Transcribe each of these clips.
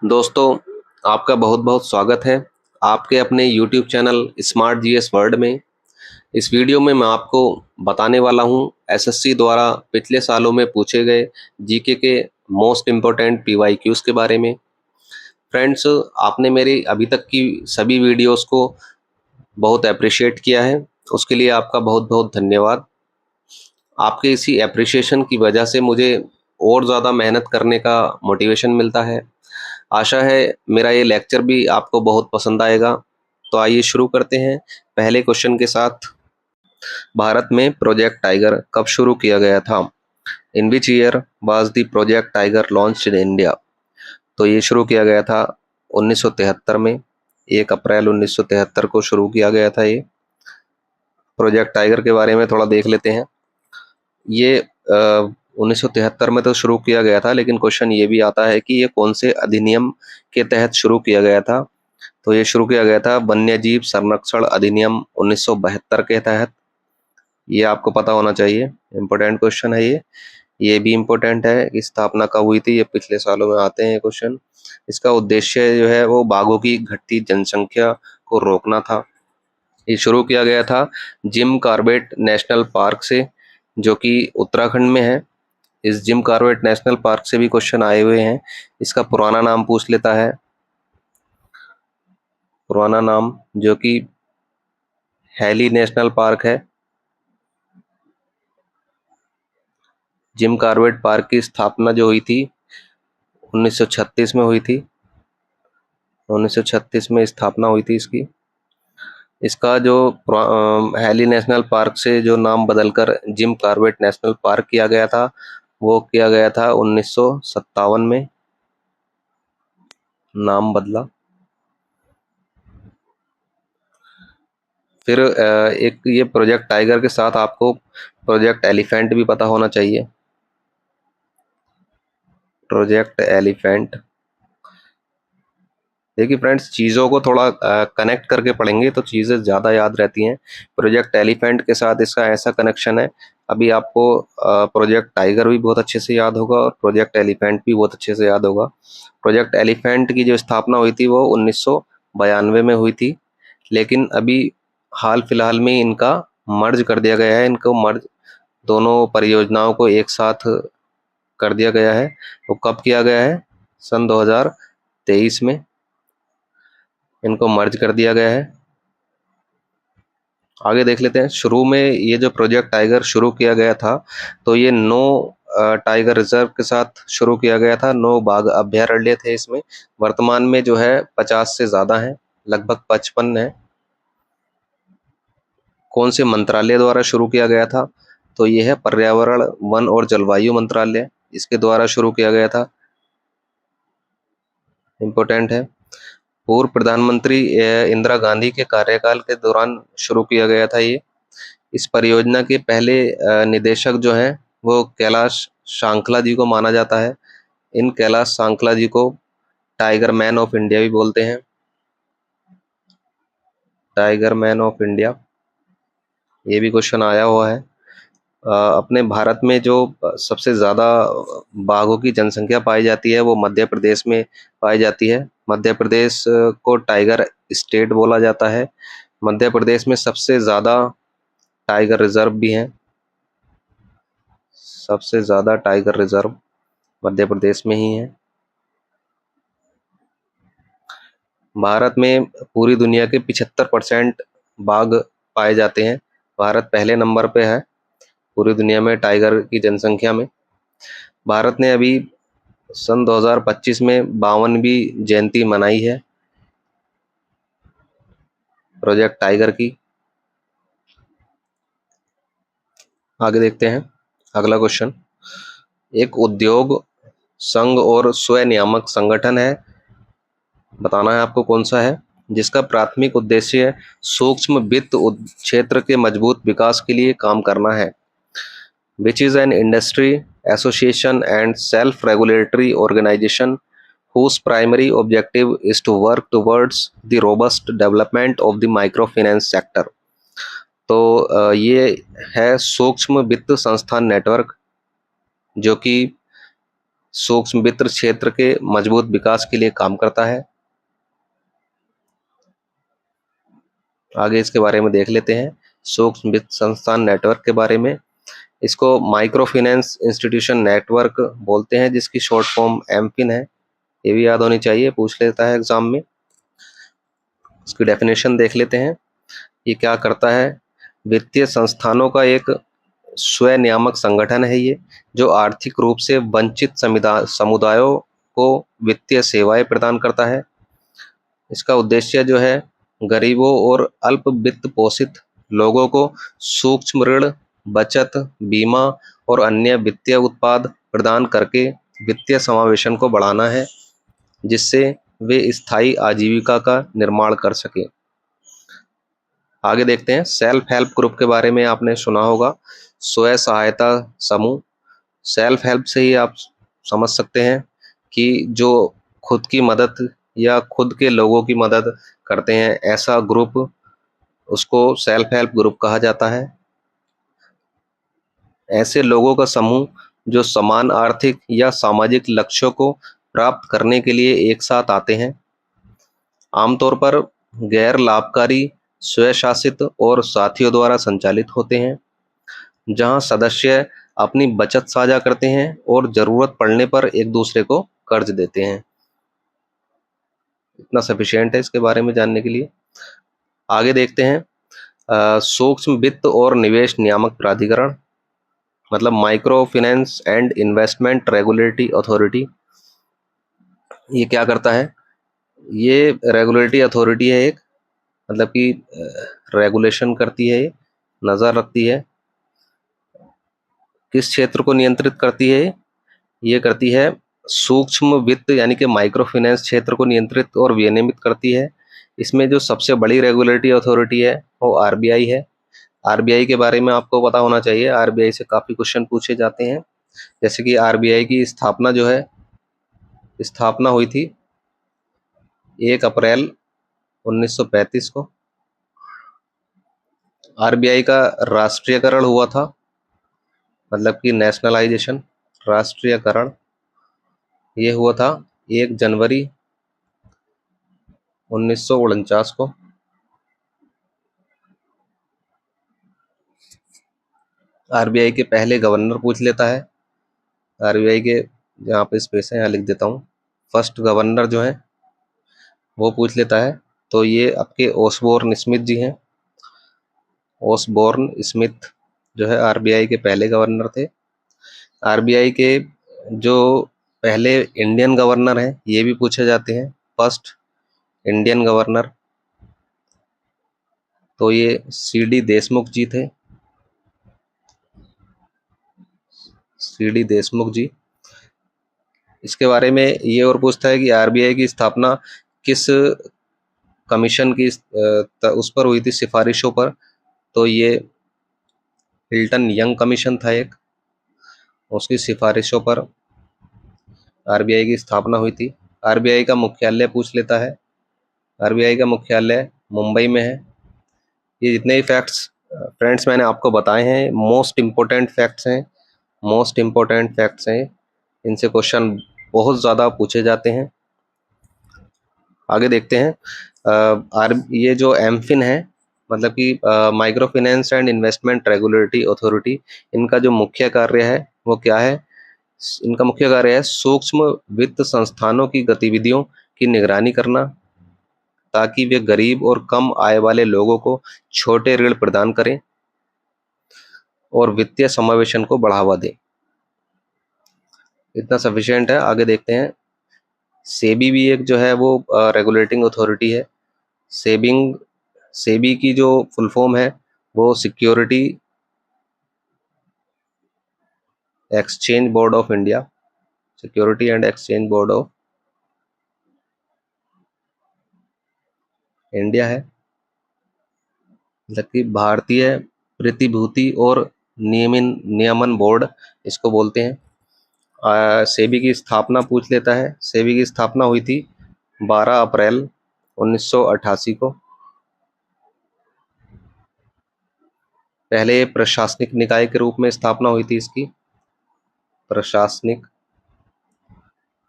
दोस्तों, आपका बहुत बहुत स्वागत है आपके अपने YouTube channel smart GS world में। इस वीडियो में मैं आपको बताने वाला हूं एसएससी द्वारा पिछले सालों में पूछे गए जीके के मोस्ट इम्पोर्टेंट पीवाईक्यूज के बारे में। फ्रेंड्स, आपने मेरी अभी तक की सभी वीडियोस को बहुत अप्रिशिएट किया है, उसके लिए आपका बहुत बहुत धन्यवाद। आपके इसी अप्रिशिएशन की वजह से मुझे और ज़्यादा मेहनत करने का मोटिवेशन मिलता है। आशा है मेरा ये लेक्चर भी आपको बहुत पसंद आएगा। तो आइए शुरू करते हैं पहले क्वेश्चन के साथ। भारत में प्रोजेक्ट टाइगर कब शुरू किया गया था? In which year was the Project Tiger launched in India? तो ये शुरू किया गया था 1973 में। 1 अप्रैल 1973 को शुरू किया गया था ये। प्रोजेक्ट टाइगर के बारे में थोड़ा देख लेते हैं। ये 1973 में तो शुरू किया गया था, लेकिन क्वेश्चन ये भी आता है कि ये कौन से अधिनियम के तहत शुरू किया गया था। तो ये शुरू किया गया था वन्यजीव संरक्षण अधिनियम 1972 के तहत। ये आपको पता होना चाहिए, इम्पोर्टेंट क्वेश्चन है ये। ये भी इम्पोर्टेंट है कि स्थापना कब हुई थी, ये पिछले सालों में आते हैं ये क्वेश्चन। इसका उद्देश्य जो है वो बाघों की घटती जनसंख्या को रोकना था। ये शुरू किया गया था जिम कॉर्बेट नेशनल पार्क से, जो कि उत्तराखंड में है। इस जिम कॉर्बेट नेशनल पार्क से भी क्वेश्चन आए हुए हैं। इसका पुराना नाम पूछ लेता है, पुराना नाम जो कि हैली नेशनल पार्क है। जिम कॉर्बेट पार्क की स्थापना जो हुई थी 1936 में हुई थी। 1936 में स्थापना हुई थी इसकी। इसका जो हैली नेशनल पार्क से जो नाम बदलकर जिम कॉर्बेट नेशनल पार्क किया गया था, वो किया गया था 1957 में, नाम बदला। फिर एक ये प्रोजेक्ट टाइगर के साथ आपको प्रोजेक्ट एलिफेंट भी पता होना चाहिए। प्रोजेक्ट एलिफेंट, देखिए फ्रेंड्स, चीज़ों को थोड़ा कनेक्ट करके पढ़ेंगे तो चीज़ें ज़्यादा याद रहती हैं। प्रोजेक्ट एलिफेंट के साथ इसका ऐसा कनेक्शन है, अभी आपको प्रोजेक्ट टाइगर भी बहुत अच्छे से याद होगा और प्रोजेक्ट एलिफेंट भी बहुत अच्छे से याद होगा। प्रोजेक्ट एलिफेंट की जो स्थापना हुई थी वो 1992 में हुई थी, लेकिन अभी हाल फिलहाल में इनका मर्ज कर दिया गया है। इनको मर्ज, दोनों परियोजनाओं को एक साथ कर दिया गया है। वो कब किया गया है? सन 2023 में इनको मर्ज कर दिया गया है। आगे देख लेते हैं। शुरू में ये जो प्रोजेक्ट टाइगर शुरू किया गया था, तो ये 9 टाइगर रिजर्व के साथ शुरू किया गया था। 9 बाघ अभयारण्य थे इसमें। वर्तमान में जो है 50 से ज़्यादा हैं, लगभग 55 है। कौन से मंत्रालय द्वारा शुरू किया गया था? तो ये है पर्यावरण, वन और जलवायु मंत्रालय, इसके द्वारा शुरू किया गया था। इम्पोर्टेंट है। पूर्व प्रधानमंत्री इंदिरा गांधी के कार्यकाल के दौरान शुरू किया गया था ये। इस परियोजना के पहले निदेशक जो हैं वो कैलाश सांखला जी को माना जाता है। इन कैलाश सांखला जी को टाइगर मैन ऑफ इंडिया भी बोलते हैं। टाइगर मैन ऑफ इंडिया, ये भी क्वेश्चन आया हुआ है। अपने भारत में जो सबसे ज़्यादा बाघों की जनसंख्या पाई जाती है वो मध्य प्रदेश में पाई जाती है। मध्य प्रदेश को टाइगर स्टेट बोला जाता है। मध्य प्रदेश में सबसे ज़्यादा टाइगर रिजर्व भी हैं। सबसे ज़्यादा टाइगर रिजर्व मध्य प्रदेश में ही है। भारत में पूरी दुनिया के 75% बाघ पाए जाते हैं। भारत पहले नंबर पे है पूरी दुनिया में टाइगर की जनसंख्या में। भारत ने अभी सन 2025 में 52वीं जयंती मनाई है प्रोजेक्ट टाइगर की। आगे देखते हैं अगला क्वेश्चन। एक उद्योग संघ और स्वनियामक संगठन है, बताना है आपको कौन सा है, जिसका प्राथमिक उद्देश्य सूक्ष्म वित्त क्षेत्र के मजबूत विकास के लिए काम करना है। Which is an industry association and self-regulatory organization whose primary objective is to work towards the robust development of the microfinance sector। तो ये है सूक्ष्म वित्त संस्थान नेटवर्क, जो कि सूक्ष्म वित्त क्षेत्र के मजबूत विकास के लिए काम करता है। आगे इसके बारे में देख लेते हैं, सूक्ष्म वित्त संस्थान नेटवर्क के बारे में। इसको माइक्रो फाइनेंस इंस्टीट्यूशन नेटवर्क बोलते हैं, जिसकी शॉर्ट फॉर्म एमफिन है। ये भी याद होनी चाहिए, पूछ लेता है एग्जाम में। इसकी डेफिनेशन देख लेते हैं। ये क्या करता है? वित्तीय संस्थानों का एक स्वनियामक संगठन है ये, जो आर्थिक रूप से वंचित समुदायों को वित्तीय सेवाएं प्रदान करता है। इसका उद्देश्य जो है, गरीबों और अल्प वित्त पोषित लोगों को सूक्ष्म ऋण, बचत, बीमा और अन्य वित्तीय उत्पाद प्रदान करके वित्तीय समावेशन को बढ़ाना है, जिससे वे स्थायी आजीविका का निर्माण कर सके। आगे देखते हैं, सेल्फ हेल्प ग्रुप के बारे में आपने सुना होगा, स्वयं सहायता समूह। सेल्फ हेल्प से ही आप समझ सकते हैं कि जो खुद की मदद या खुद के लोगों की मदद करते हैं, ऐसा ग्रुप, उसको सेल्फ हेल्प ग्रुप कहा जाता है। ऐसे लोगों का समूह जो समान आर्थिक या सामाजिक लक्ष्यों को प्राप्त करने के लिए एक साथ आते हैं। आमतौर पर गैर लाभकारी, स्वशासित और साथियों द्वारा संचालित होते हैं, जहां सदस्य अपनी बचत साझा करते हैं और जरूरत पड़ने पर एक दूसरे को कर्ज देते हैं। इतना सफिशिएंट है इसके बारे में जानने के लिए। आगे देखते हैं, सूक्ष्म वित्त और निवेश नियामक प्राधिकरण, मतलब micro finance and investment regulatory authority. ये क्या करता है? ये रेगुलेटरी अथॉरिटी है एक, मतलब कि रेगुलेशन करती है, नज़र रखती है। किस क्षेत्र को नियंत्रित करती है? ये करती है सूक्ष्म वित्त यानी कि माइक्रो फाइनेंस क्षेत्र को नियंत्रित और विनियमित करती है। इसमें जो सबसे बड़ी रेगुलेटरी अथॉरिटी है वो आरबीआई है। आरबीआई के बारे में आपको पता होना चाहिए, आरबीआई से काफ़ी क्वेश्चन पूछे जाते हैं। जैसे कि आरबीआई की स्थापना जो है, स्थापना हुई थी 1 अप्रैल 1935 को। आरबीआई का राष्ट्रीयकरण हुआ था, मतलब कि नेशनलाइजेशन, राष्ट्रीयकरण, ये हुआ था 1 जनवरी 1949 को। आरबीआई के पहले गवर्नर पूछ लेता है। आरबीआई के जहाँ पे स्पेस है यहाँ लिख देता हूँ। फर्स्ट गवर्नर जो है वो पूछ लेता है, तो ये आपके ओसबोर्न स्मिथ जी हैं। ओसबोर्न स्मिथ जो है आरबीआई के पहले गवर्नर थे। आरबीआई के जो पहले इंडियन गवर्नर हैं ये भी पूछे जाते हैं, फर्स्ट इंडियन गवर्नर, तो ये सीडी देशमुख जी थे, सीडी देशमुख जी। इसके बारे में ये और पूछता है कि आरबीआई की स्थापना किस कमीशन की उस पर हुई थी, सिफारिशों पर, तो ये हिल्टन यंग कमीशन था एक, उसकी सिफारिशों पर आरबीआई की स्थापना हुई थी। आरबीआई का मुख्यालय पूछ लेता है, आरबीआई का मुख्यालय मुंबई में है। ये जितने ही फैक्ट्स फ्रेंड्स मैंने आपको बताए हैं, मोस्ट इम्पोर्टेंट फैक्ट्स हैं, मोस्ट इम्पोर्टेंट फैक्ट्स हैं, इनसे क्वेश्चन बहुत ज़्यादा पूछे जाते हैं। आगे देखते हैं, ये जो एमफिन है, मतलब कि micro finance and investment regulatory authority, इनका जो मुख्य कार्य है वो क्या है? इनका मुख्य कार्य है सूक्ष्म वित्त संस्थानों की गतिविधियों की निगरानी करना, ताकि वे गरीब और कम आय वाले लोगों को छोटे ऋण प्रदान करें और वित्तीय समावेशन को बढ़ावा दें। इतना सफिशिएंट है। आगे देखते हैं, सेबी भी एक जो है वो रेगुलेटिंग अथॉरिटी है। सेबी की जो फुल फॉर्म है वो security exchange board of India, security and exchange board of India है, मतलब कि भारतीय प्रतिभूति और नियमन बोर्ड इसको बोलते हैं। सेबी की स्थापना पूछ लेता है। सेबी की स्थापना हुई थी 12 अप्रैल 1988 को। पहले प्रशासनिक निकाय के रूप में स्थापना हुई थी इसकी, प्रशासनिक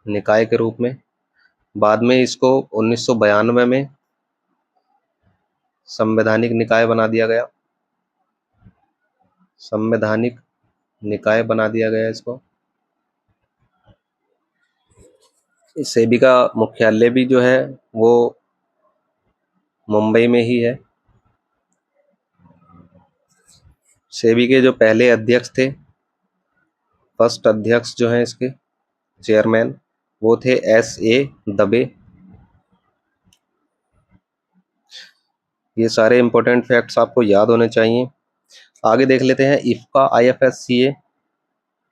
निकाय के रूप में। बाद में इसको 1992 में संवैधानिक निकाय बना दिया गया। संवैधानिक निकाय बना दिया गया इसको। सेबी का मुख्यालय भी जो है वो मुंबई में ही है। सेबी के जो पहले अध्यक्ष थे, फर्स्ट अध्यक्ष जो हैं इसके चेयरमैन, वो थे S.A. दबे। ये सारे इंपॉर्टेंट फैक्ट्स आपको याद होने चाहिए। आगे देख लेते हैं IFFA IFSCA।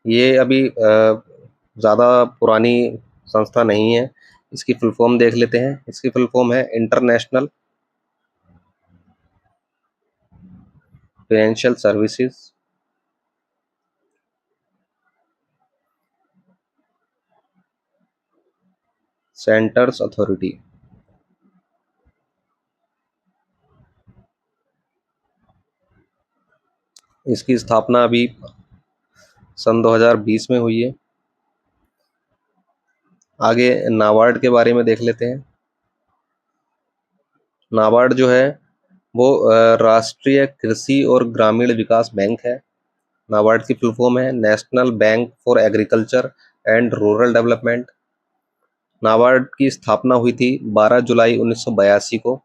ये अभी ज़्यादा पुरानी संस्था नहीं है। इसकी फुल फॉर्म देख लेते हैं। इसकी फुल फॉर्म है international financial services centres authority. इसकी स्थापना अभी सन 2020 में हुई है। आगे नाबार्ड के बारे में देख लेते हैं। नाबार्ड जो है वो राष्ट्रीय कृषि और ग्रामीण विकास बैंक है। नाबार्ड की फुल फॉर्म है national bank for agriculture and rural development. NABARD की स्थापना हुई थी 12 जुलाई 1982 को।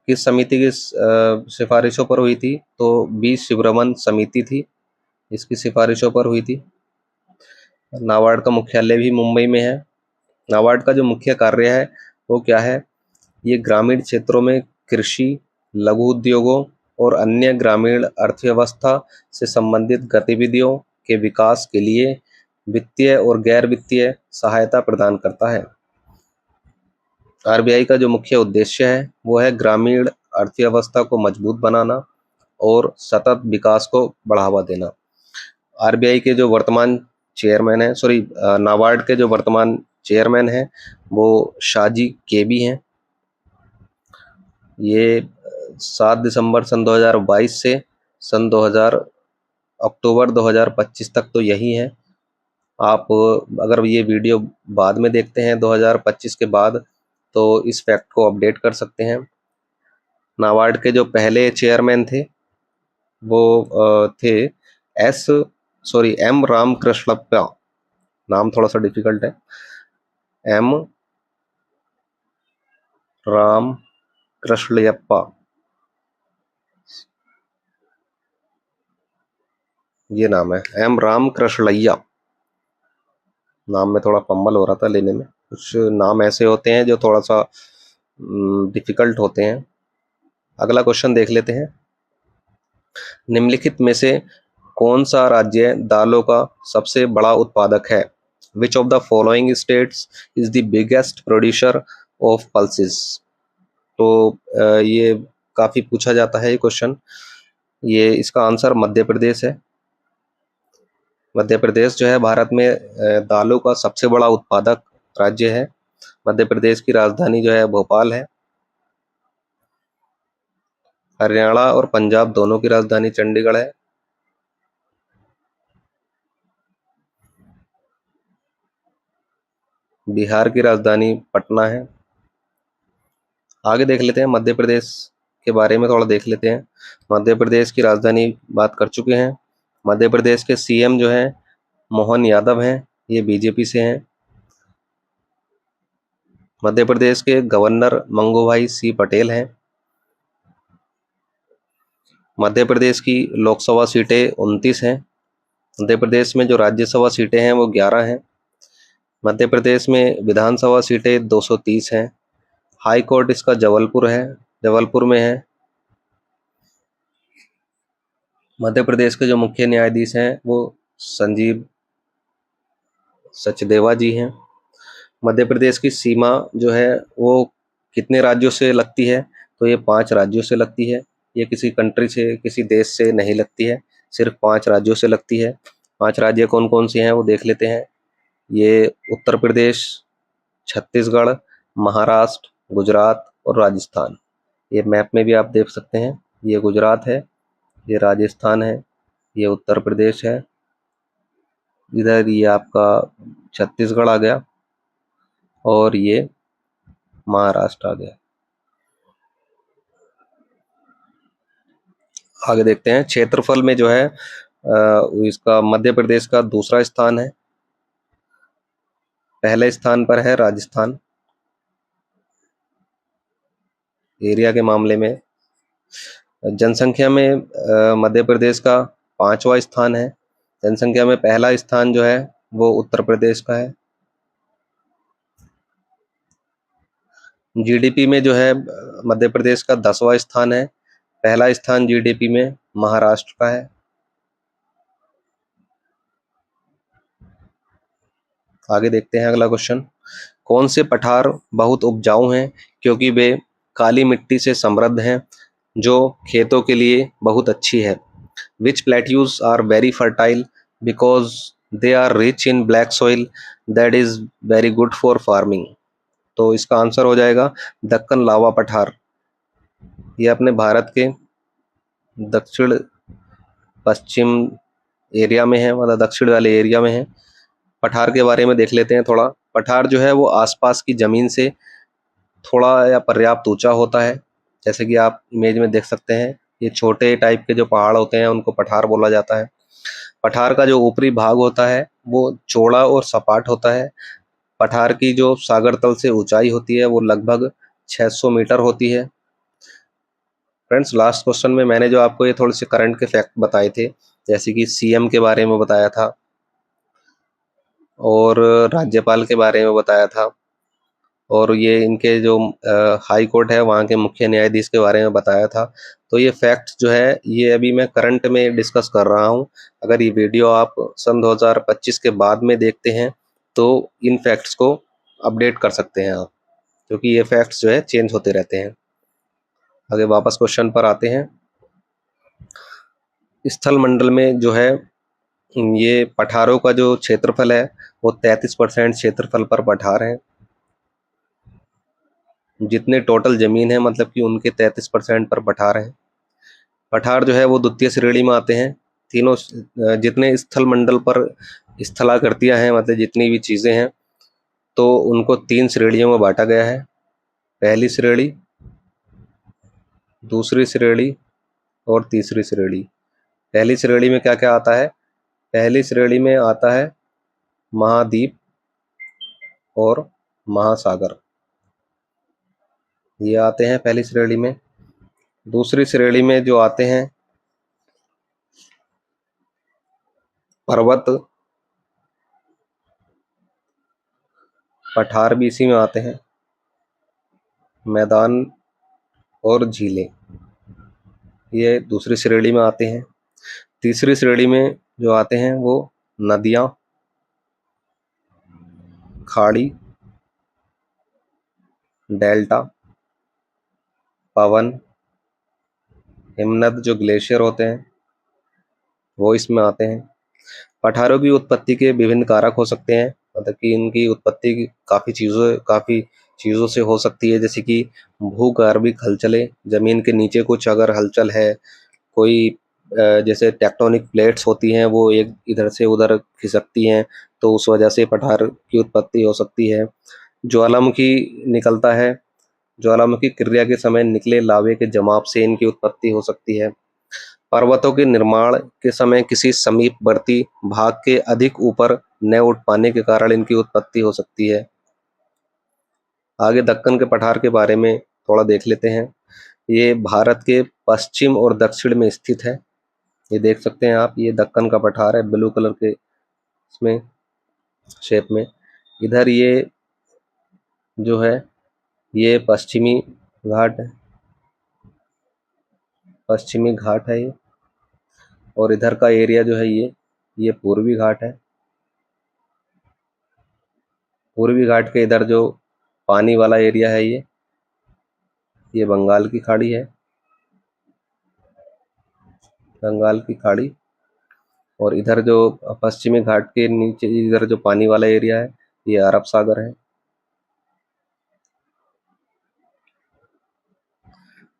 किस समिति की सिफारिशों पर हुई थी? तो बी शिवरमन समिति थी, इसकी सिफारिशों पर हुई थी। नाबार्ड का मुख्यालय भी मुंबई में है। नाबार्ड का जो मुख्य कार्य है वो क्या है? ये ग्रामीण क्षेत्रों में कृषि, लघु उद्योगों और अन्य ग्रामीण अर्थव्यवस्था से संबंधित गतिविधियों के विकास के लिए वित्तीय और गैर वित्तीय सहायता प्रदान करता है। RBI का जो मुख्य उद्देश्य है वो है ग्रामीण अर्थव्यवस्था को मजबूत बनाना और सतत विकास को बढ़ावा देना। RBI के जो वर्तमान चेयरमैन हैं, नाबार्ड के जो वर्तमान चेयरमैन हैं वो शाहजी केबी हैं। ये 7 दिसंबर सन 2022 से सन 2000 अक्टूबर 2025 तक तो यही है। आप अगर ये वीडियो बाद में देखते हैं 2025 के बाद, तो इस फैक्ट को अपडेट कर सकते हैं। नाबार्ड के जो पहले चेयरमैन थे वो थे M रामकृष्णप्पा। नाम थोड़ा सा डिफिकल्ट है। M रामकृष्णप्पा, ये नाम है। M रामकृष्णैया। नाम में थोड़ा फंबल हो रहा था लेने में। कुछ नाम ऐसे होते हैं जो थोड़ा सा डिफिकल्ट होते हैं। अगला क्वेश्चन देख लेते हैं। निम्नलिखित में से कौन सा राज्य दालों का सबसे बड़ा उत्पादक है? Which of the following states is the biggest producer of pulses? तो ये काफ़ी पूछा जाता है ये क्वेश्चन। ये इसका आंसर मध्य प्रदेश है। मध्य प्रदेश जो है भारत में दालों का सबसे बड़ा उत्पादक राज्य है। मध्य प्रदेश की राजधानी जो है भोपाल है। हरियाणा और पंजाब दोनों की राजधानी चंडीगढ़ है। बिहार की राजधानी पटना है। आगे देख लेते हैं मध्य प्रदेश के बारे में थोड़ा देख लेते हैं। मध्य प्रदेश की राजधानी बात कर चुके हैं। मध्य प्रदेश के CM जो हैं मोहन यादव हैं, ये BJP से हैं। मध्य प्रदेश के गवर्नर मंगूभाई C पटेल हैं। मध्य प्रदेश की लोकसभा सीटें 29 हैं। मध्य प्रदेश में जो राज्यसभा सीटें हैं वो 11 हैं। मध्य प्रदेश में विधानसभा सीटें 230 हैं। हाई कोर्ट इसका जबलपुर है, जबलपुर में है। मध्य प्रदेश के जो मुख्य न्यायाधीश हैं वो संजीव सचदेवा जी हैं। मध्य प्रदेश की सीमा जो है वो कितने राज्यों से लगती है? तो ये 5 राज्यों से लगती है। ये किसी कंट्री से, किसी देश से नहीं लगती है, सिर्फ 5 राज्यों से लगती है। 5 राज्य कौन कौन से हैं वो देख लेते हैं। ये उत्तर प्रदेश, छत्तीसगढ़, महाराष्ट्र, गुजरात और राजस्थान। ये मैप में भी आप देख सकते हैं। ये गुजरात है, ये राजस्थान है, ये उत्तर प्रदेश है, इधर ये आपका छत्तीसगढ़ आ गया। और ये महाराष्ट्र आ गया। आगे देखते हैं, क्षेत्रफल में जो है इसका मध्य प्रदेश का दूसरा स्थान है, पहले स्थान पर है राजस्थान एरिया के मामले में। जनसंख्या में मध्य प्रदेश का 5वां स्थान है। जनसंख्या में पहला स्थान जो है वो उत्तर प्रदेश का है। जीडीपी में जो है मध्य प्रदेश का 10वां स्थान है। पहला स्थान जीडीपी में महाराष्ट्र का है। आगे देखते हैं अगला क्वेश्चन, कौन से पठार बहुत उपजाऊ हैं क्योंकि वे काली मिट्टी से समृद्ध हैं जो खेतों के लिए बहुत अच्छी है। Which plateaus are very fertile because they are rich in black soil that is very good for farming. तो इसका आंसर हो जाएगा दक्कन लावा पठार। ये अपने भारत के दक्षिण पश्चिम एरिया में है, मतलब दक्षिण वाले एरिया में है। पठार के बारे में देख लेते हैं थोड़ा। पठार जो है वो आसपास की जमीन से थोड़ा या पर्याप्त ऊंचा होता है, जैसे कि आप इमेज में देख सकते हैं। ये छोटे टाइप के जो पहाड़ होते हैं उनको पठार बोला जाता है। पठार का जो ऊपरी भाग होता है वो चौड़ा और सपाट होता है। पठार की जो सागर तल से ऊंचाई होती है वो लगभग 600 मीटर होती है। फ्रेंड्स, लास्ट क्वेश्चन में मैंने जो आपको ये थोड़े से करंट के फैक्ट बताए थे, जैसे कि सीएम के बारे में बताया था और राज्यपाल के बारे में बताया था, और ये इनके जो हाई कोर्ट है वहाँ के मुख्य न्यायाधीश के बारे में बताया था। तो ये फैक्ट्स जो है ये अभी मैं करंट में डिस्कस कर रहा हूँ। अगर ये वीडियो आप सन 2025 के बाद में देखते हैं तो इन फैक्ट्स को अपडेट कर सकते हैं आप, क्योंकि ये फैक्ट्स जो है चेंज होते रहते हैं। आगे वापस क्वेश्चन पर आते हैं। स्थल मंडल में जो है ये पठारों का जो क्षेत्रफल है वो 33% क्षेत्रफल पर पठार है। जितने टोटल जमीन है मतलब कि उनके 33% पर पठार है। पठार जो है वो द्वितीय श्रेणी में आते हैं। तीनों जितने स्थल मंडल पर स्थलाकृतियां हैं, मतलब जितनी भी चीजें हैं, तो उनको 3 श्रेणियों में बांटा गया है। पहली श्रेणी, दूसरी श्रेणी और तीसरी श्रेणी। पहली श्रेणी में क्या क्या आता है? पहली श्रेणी में आता है महाद्वीप और महासागर, ये आते हैं पहली श्रेणी में। दूसरी श्रेणी में जो आते हैं पर्वत, पठार भी इसी में आते हैं, मैदान और झीलें, ये दूसरी श्रेणी में आते हैं। तीसरी श्रेणी में जो आते हैं वो नदियाँ, खाड़ी, डेल्टा, पवन, हिमनद जो ग्लेशियर होते हैं वो इसमें आते हैं। पठारों की उत्पत्ति के विभिन्न कारक हो सकते हैं, मतलब कि इनकी उत्पत्ति काफ़ी चीज़ों से हो सकती है, जैसे कि भूगर्भिक हलचलें, ज़मीन के नीचे कुछ अगर हलचल है, कोई जैसे टेक्टोनिक प्लेट्स होती हैं वो एक इधर से उधर खिसकती हैं, तो उस वजह से पठार की उत्पत्ति हो सकती है। ज्वालामुखी निकलता है, ज्वालामुखी क्रिया के समय निकले लावे के जमाव से इनकी उत्पत्ति हो सकती है। पर्वतों के निर्माण के समय किसी समीपवर्ती भाग के अधिक ऊपर न उठ पाने के कारण इनकी उत्पत्ति हो सकती है। आगे दक्कन के पठार के बारे में थोड़ा देख लेते हैं। ये भारत के पश्चिम और दक्षिण में स्थित है। ये देख सकते हैं आप, ये दक्कन का पठार है ब्लू कलर के इसमें शेप में। इधर ये जो है ये पश्चिमी घाट है, पश्चिमी घाट है ये, और इधर का एरिया जो है ये पूर्वी घाट है। पूर्वी घाट के इधर जो पानी वाला एरिया है ये बंगाल की खाड़ी है, बंगाल की खाड़ी। और इधर जो पश्चिमी घाट के नीचे इधर जो पानी वाला एरिया है ये अरब सागर है।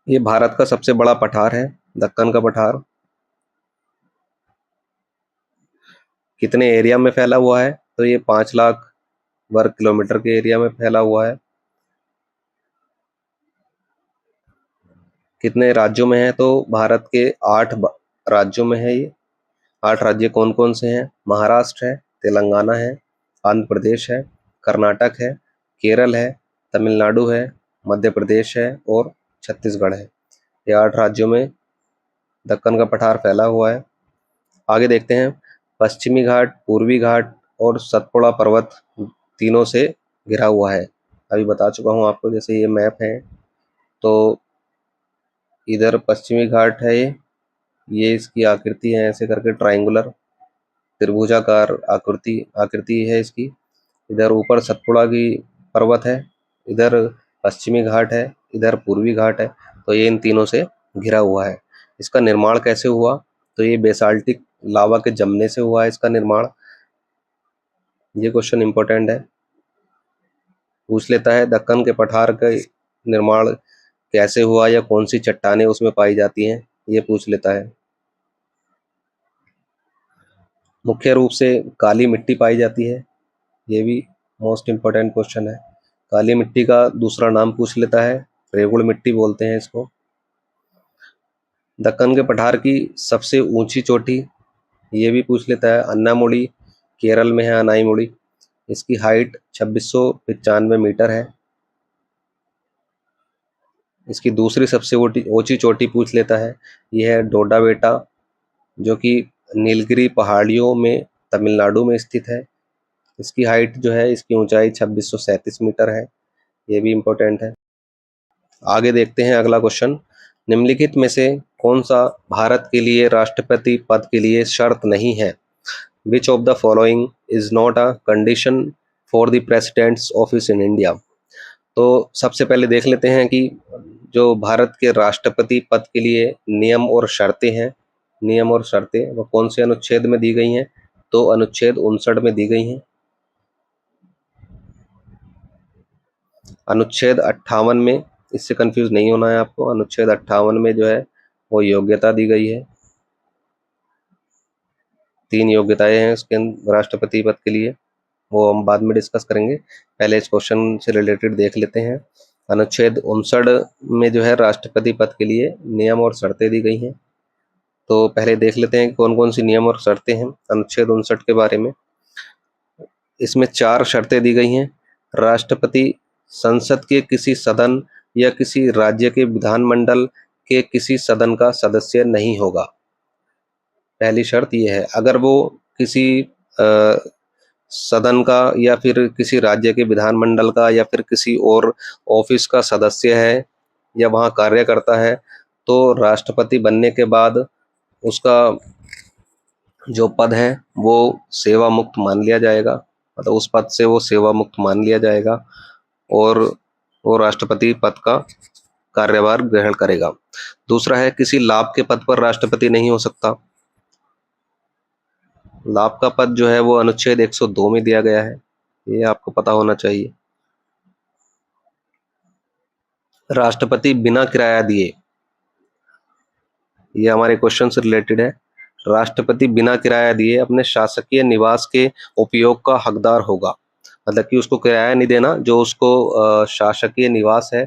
ये भारत का सबसे बड़ा पठार है दक्कन का पठार। कितने एरिया में फैला हुआ है? तो ये 5 लाख वर्ग किलोमीटर के एरिया में फैला हुआ है। कितने राज्यों में है? तो भारत के 8 राज्यों में है ये। 8 राज्य कौन कौन से हैं? महाराष्ट्र है, तेलंगाना है, आंध्र प्रदेश है, कर्नाटक है, केरल है, तमिलनाडु है, मध्य प्रदेश है और छत्तीसगढ़ है। ये 8 राज्यों में दक्कन का पठार फैला हुआ है। आगे देखते हैं, पश्चिमी घाट, पूर्वी घाट और सतपुड़ा पर्वत तीनों से घिरा हुआ है। अभी बता चुका हूँ आपको। जैसे ये मैप है तो इधर पश्चिमी घाट है, ये इसकी आकृति है ऐसे करके ट्रायंगुलर त्रिभुजाकार आकृति है इसकी। इधर ऊपर सतपुड़ा की पर्वत है, इधर पश्चिमी घाट है, इधर पूर्वी घाट है। तो ये इन तीनों से घिरा हुआ है। इसका निर्माण कैसे हुआ? तो ये बेसाल्टिक लावा के जमने से हुआ है इसका निर्माण। ये क्वेश्चन इंपॉर्टेंट है, पूछ लेता है दक्कन के पठार का निर्माण कैसे हुआ या कौन सी चट्टानें उसमें पाई जाती हैं, ये पूछ लेता है। मुख्य रूप से काली मिट्टी पाई जाती है, ये भी मोस्ट इम्पोर्टेंट क्वेश्चन है। काली मिट्टी का दूसरा नाम पूछ लेता है, रेगुड़ मिट्टी बोलते हैं इसको। दक्कन के पठार की सबसे ऊंची चोटी, ये भी पूछ लेता है। अन्नामुड़ी केरल में है, अनाईमुड़ी। इसकी हाइट 2695 मीटर है। इसकी दूसरी सबसे ऊंची चोटी पूछ लेता है, यह है डोडा बेटा, जो कि नीलगिरी पहाड़ियों में तमिलनाडु में स्थित है। इसकी हाइट जो है, इसकी ऊंचाई 2637 मीटर है। ये भी इम्पोर्टेंट है। आगे देखते हैं अगला क्वेश्चन। निम्नलिखित में से कौन सा भारत के लिए राष्ट्रपति पद के लिए शर्त नहीं है? Which of the following is not a condition for the president's office in India? तो सबसे पहले देख लेते हैं कि जो भारत के राष्ट्रपति पद के लिए नियम और शर्तें हैं, नियम और शर्तें वो कौन से अनुच्छेद में दी गई हैं? तो अनुच्छेद 59 में दी गई हैं। अनुच्छेद 58 में, इससे कंफ्यूज नहीं होना है आपको, अनुच्छेद 58 में जो है वो योग्यता दी गई है। 3 योग्यताएं हैं उसके राष्ट्रपति पद के लिए, वो हम बाद में डिस्कस करेंगे। पहले इस क्वेश्चन से रिलेटेड देख लेते हैं। अनुच्छेद 59 में जो है राष्ट्रपति पद के लिए नियम और शर्तें दी गई हैं। तो पहले देख लेते हैं कौन कौन सी नियम और शर्तें हैं अनुच्छेद 59 के बारे में। इसमें 4 शर्तें दी गई हैं। राष्ट्रपति संसद के किसी सदन या किसी राज्य के विधानमंडल के किसी सदन का सदस्य नहीं होगा। पहली शर्त यह है, अगर वो किसी सदन का या फिर किसी राज्य के विधानमंडल का या फिर किसी और ऑफिस का सदस्य है या वहाँ कार्य करता है, तो राष्ट्रपति बनने के बाद उसका जो पद है वो सेवा मुक्त मान लिया जाएगा। मतलब उस पद से वो सेवा मुक्त मान लिया जाएगा और वो राष्ट्रपति पद का कार्यभार ग्रहण करेगा। दूसरा है, किसी लाभ के पद पर राष्ट्रपति नहीं हो सकता। लाभ का पद जो है वो अनुच्छेद 102 में दिया गया है, ये आपको पता होना चाहिए। राष्ट्रपति बिना किराया दिए, ये हमारे क्वेश्चन से रिलेटेड है। राष्ट्रपति बिना किराया दिए अपने शासकीय निवास के उपयोग का हकदार होगा। मतलब कि उसको किराया नहीं देना, जो उसको शासकीय निवास है,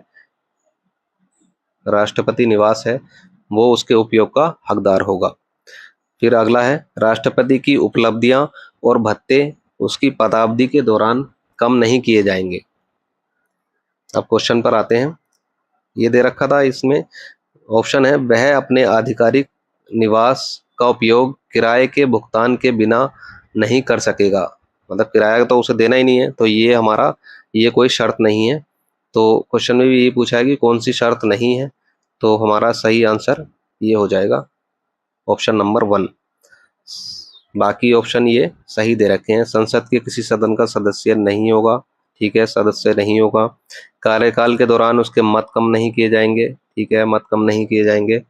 राष्ट्रपति निवास है, वो उसके उपयोग का हकदार होगा। फिर अगला है, राष्ट्रपति की उपलब्धियां और भत्ते उसकी पदावधि के दौरान कम नहीं किए जाएंगे। अब क्वेश्चन पर आते हैं। ये दे रखा था, इसमें ऑप्शन है, वह अपने आधिकारिक निवास का उपयोग किराए के भुगतान के बिना नहीं कर सकेगा। मतलब किराया तो उसे देना ही नहीं है, तो ये हमारा ये कोई शर्त नहीं है। तो क्वेश्चन में भी ये पूछा है कि कौन सी शर्त नहीं है, तो हमारा सही आंसर ये हो जाएगा, ऑप्शन नंबर 1। बाकी ऑप्शन ये सही दे रखे हैं। संसद के किसी सदन का सदस्य नहीं होगा, ठीक है, सदस्य नहीं होगा। कार्यकाल के दौरान उसके मत कम नहीं किए जाएंगे, ठीक है, मत कम नहीं किए जाएंगे।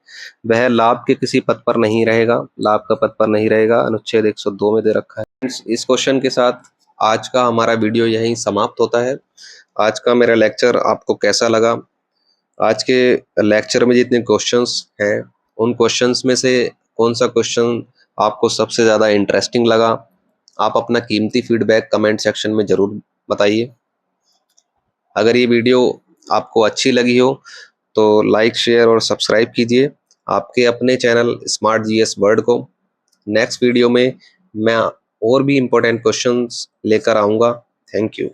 वह लाभ के किसी पद पर नहीं रहेगा, लाभ का पद पर नहीं रहेगा, अनुच्छेद 102 में दे रखा है। इस क्वेश्चन के साथ आज का हमारा वीडियो यहीं समाप्त होता है। आज का मेरा लेक्चर आपको कैसा लगा? आज के लेक्चर में जितने क्वेश्चंस हैं, उन क्वेश्चंस में से कौन सा क्वेश्चन आपको सबसे ज़्यादा इंटरेस्टिंग लगा? आप अपना कीमती फीडबैक कमेंट सेक्शन में ज़रूर बताइए। अगर ये वीडियो आपको अच्छी लगी हो तो लाइक, शेयर और सब्सक्राइब कीजिए आपके अपने चैनल स्मार्ट जीएस वर्ल्ड को। नेक्स्ट वीडियो में मैं और भी इम्पोर्टेंट क्वेश्चंस लेकर आऊँगा। Thank you.